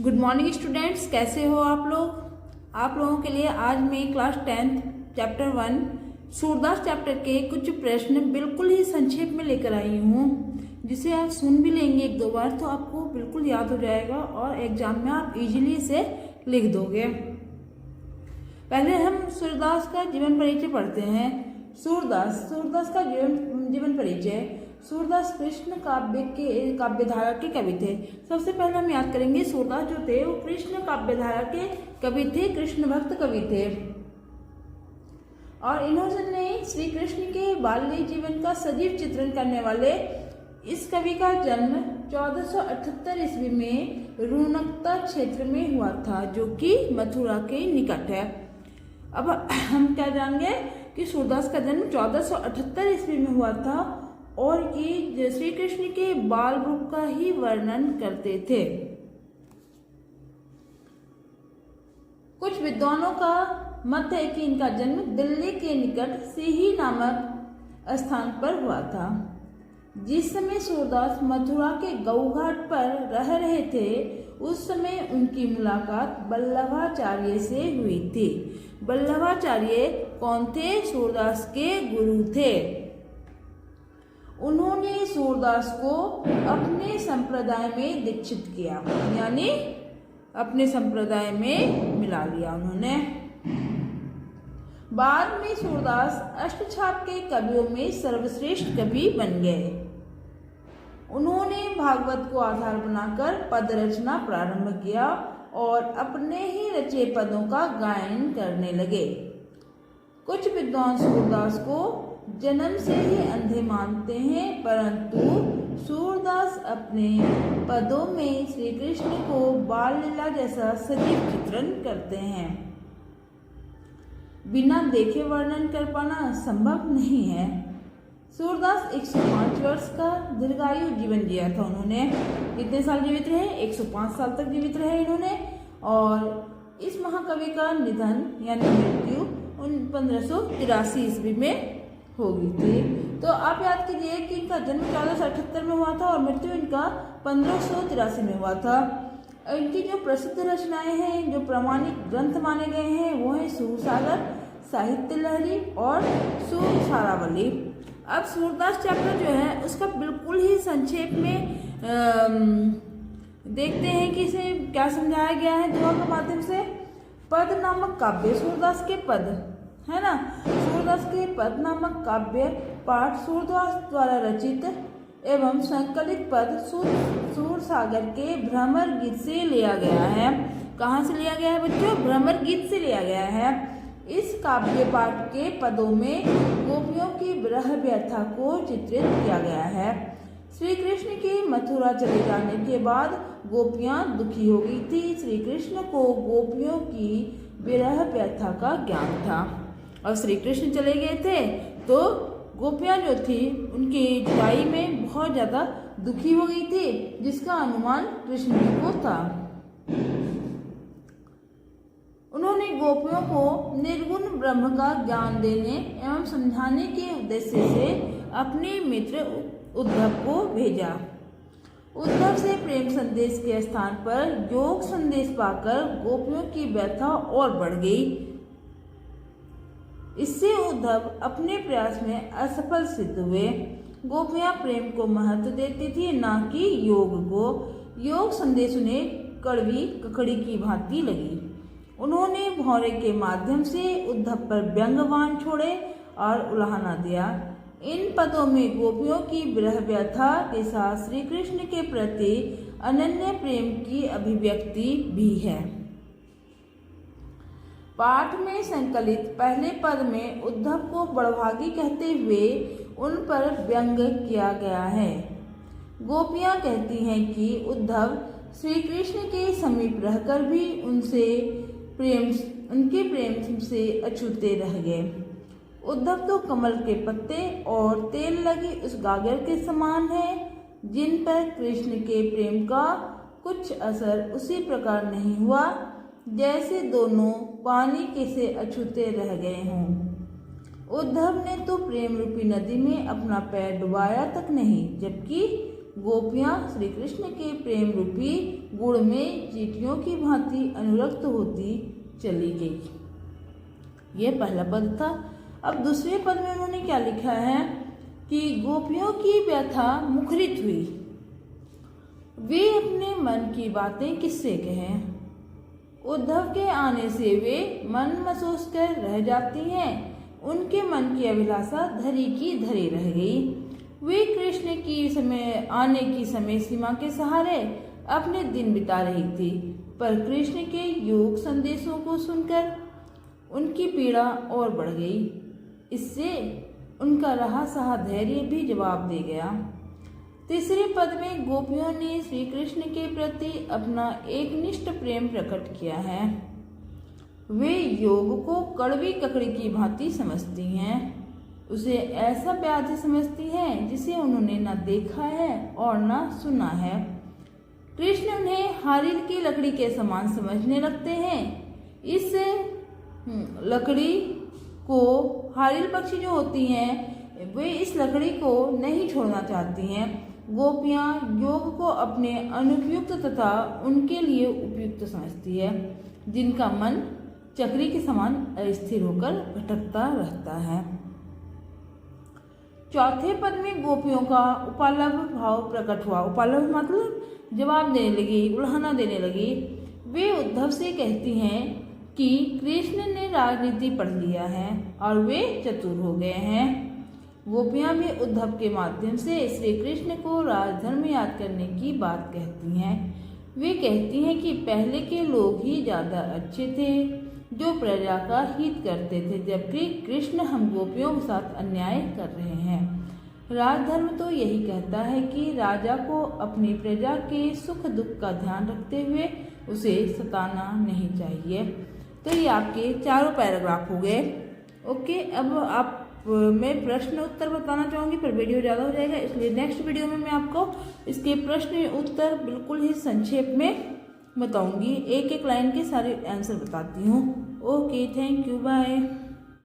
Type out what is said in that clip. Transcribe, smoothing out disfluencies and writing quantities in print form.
Good morning students, कैसे हो आप लोग। आप लोगों के लिए आज मैं क्लास 10 चैप्टर 1 सूरदास चैप्टर के कुछ प्रश्न बिल्कुल ही संक्षेप में लेकर आई हूँ, जिसे आप सुन भी लेंगे एक दो बार तो आपको बिल्कुल याद हो जाएगा और एग्जाम में आप इजीली इसे लिख दोगे। पहले हम सूरदास का जीवन परिचय पढ़ते हैं। सूरदास का जीवन परिचय। सूरदास कृष्ण काव्यधारा के कवि थे। सबसे पहले हम याद करेंगे सूरदास जो थे वो कृष्ण काव्यधारा के कवि थे, कृष्ण भक्त कवि थे। और इन्होंने श्री कृष्ण के बाल्य जीवन का सजीव चित्रण करने वाले इस कवि का जन्म 1478 ईस्वी में रूणकता क्षेत्र में हुआ था, जो कि मथुरा के निकट है। अब हम क्या जानेंगे कि सूरदास का जन्म 1478 ईस्वी में हुआ था और ये श्री कृष्ण के बाल रूप का ही वर्णन करते थे। कुछ विद्वानों का मत है कि इनका जन्म दिल्ली के निकट सिही नामक स्थान पर हुआ था। जिस समय सूरदास मथुरा के गौघाट पर रह रहे थे, उस समय उनकी मुलाकात वल्लभाचार्य से हुई थी। वल्लभाचार्य कौन थे? सूरदास के गुरु थे। उन्होंने सूरदास को अपने संप्रदाय में दीक्षित किया, यानी अपने संप्रदाय में मिला लिया उन्होंने। बाद में सूरदास अष्टछाप के कवियों में सर्वश्रेष्ठ कवि बन गए। उन्होंने भागवत को आधार बनाकर पद रचना प्रारंभ किया और अपने ही रचे पदों का गायन करने लगे। कुछ विद्वान सूरदास को जन्म से ही अंधे मानते हैं, परंतु सूरदास अपने पदों में श्री कृष्ण को बाल लीला जैसा सजीव चित्रण करते हैं। बिना देखे वर्णन कर पाना संभव नहीं है। सूरदास 105 वर्ष का दीर्घायु जीवन जिया था उन्होंने। कितने साल जीवित रहे? 105 साल तक जीवित रहे इन्होंने। और इस महाकवि का निधन यानी मृत्यु 1583 ईस्वी में हो गई थी। तो आप याद कीजिए कि इनका जन्म 1478 में हुआ था और मृत्यु इनका 1583 में हुआ था। इनकी जो प्रसिद्ध रचनाएं हैं, जो प्रमाणिक ग्रंथ माने गए हैं, वो है सूरसागर, साहित्य लहरी और सूरसारावली। अब सूरदास चैप्टर जो है उसका बिल्कुल ही संक्षेप में देखते हैं कि इसे क्या समझाया गया है दोहा के माध्यम से। पद नामक काव्य, सूरदास के पद है ना, सूरदास के पद नामक काव्य पाठ सूरदास द्वारा रचित एवं संकलित पद सूरसागर के भ्रमर गीत से लिया गया है। कहाँ से लिया गया है बच्चों? भ्रमर गीत से लिया गया है। इस काव्य पाठ के पदों में गोपियों की विरह व्यथा को चित्रित किया गया है। श्री कृष्ण के मथुरा चले जाने के बाद गोपियां दुखी हो गई थी। श्री कृष्ण को गोपियों की विरह व्यथा का ज्ञान था और श्री कृष्ण चले गए थे तो गोपियां जो थी उनकी जुदाई में बहुत ज्यादा दुखी हो गई थी, जिसका अनुमान कृष्ण जी को था। उन्होंने गोपियों को निर्गुण ब्रह्म का ज्ञान देने एवं समझाने के उद्देश्य से अपने मित्र उद्धव को भेजा। उद्धव से प्रेम संदेश के स्थान पर योग संदेश पाकर गोपियों की व्यथा और बढ़ गई। इससे उद्धव अपने प्रयास में असफल सिद्ध हुए। गोपियां प्रेम को महत्व देती थी, ना कि योग को। योग संदेश उन्हें कड़वी ककड़ी की भांति लगी। उन्होंने भौरे के माध्यम से उद्धव पर व्यंग्यबाण छोड़े और उलाहना दिया। इन पदों में गोपियों की विरह व्यथा के साथ श्री कृष्ण के प्रति अनन्य प्रेम की अभिव्यक्ति भी है। पाठ में संकलित पहले पद में उद्धव को बड़भागी कहते हुए उन पर व्यंग किया गया है। गोपियां कहती हैं कि उद्धव श्री कृष्ण के समीप रहकर भी उनके प्रेम से अछूते रह गए। उद्धव तो कमल के पत्ते और तेल लगी उस गागर के समान है, जिन पर कृष्ण के प्रेम का कुछ असर उसी प्रकार नहीं हुआ जैसे दोनों पानी के से अछूते रह गए हों। उद्धव ने तो प्रेम रूपी नदी में अपना पैर डुबाया तक नहीं, जबकि गोपियां श्री कृष्ण के प्रेम रूपी गुण में चींटियों की भांति अनुरक्त होती चली गई। यह पहला पद था। अब दूसरे पद में उन्होंने क्या लिखा है कि गोपियों की व्यथा मुखरित हुई, वे अपने मन की बातें किससे कहें। उद्धव के आने से वे मन मसोस कर रह जाती हैं। उनके मन की अभिलाषा धरी की धरी रह गई। वे कृष्ण की आने की समय सीमा के सहारे अपने दिन बिता रही थी, पर कृष्ण के योग संदेशों को सुनकर उनकी पीड़ा और बढ़ गई। इससे उनका रहा सहा धैर्य भी जवाब दे गया। तीसरे पद में गोपियों ने श्री कृष्ण के प्रति अपना एकनिष्ठ प्रेम प्रकट किया है। वे योग को कड़वी ककड़ी की भांति समझती हैं, उसे ऐसा व्याधि समझती हैं जिसे उन्होंने न देखा है और न सुना है। कृष्ण उन्हें हारिल की लकड़ी के समान समझने लगते हैं। इस लकड़ी को हारिल पक्षी जो होती हैं वे इस लकड़ी को नहीं छोड़ना चाहती हैं। गोपियां योग को अपने अनुपयुक्त तथा उनके लिए उपयुक्त समझती है, जिनका मन चक्री के समान अस्थिर होकर भटकता रहता है। चौथे पद में गोपियों का उपालभ भाव प्रकट हुआ। उपालभ मतलब जवाब देने लगी, उल्हाना देने लगी। वे उद्धव से कहती हैं कि कृष्ण ने राजनीति पढ़ लिया है और वे चतुर हो गए हैं। गोपियां भी उद्धव के माध्यम से श्री कृष्ण को राजधर्म याद करने की बात कहती हैं। वे कहती हैं कि पहले के लोग ही ज्यादा अच्छे थे, जो प्रजा का हित करते थे, जबकि कृष्ण हम गोपियों के साथ अन्याय कर रहे हैं। राजधर्म तो यही कहता है कि राजा को अपनी प्रजा के सुख दुख का ध्यान रखते हुए उसे सताना नहीं चाहिए। तो ये आपके चारों पैराग्राफ हो गए। ओके, अब आप मैं प्रश्न उत्तर बताना चाहूँगी, पर वीडियो ज़्यादा हो जाएगा, इसलिए नेक्स्ट वीडियो में मैं आपको इसके प्रश्न उत्तर बिल्कुल ही संक्षेप में बताऊँगी। एक एक लाइन के सारे आंसर बताती हूँ। Okay, thank you, bye.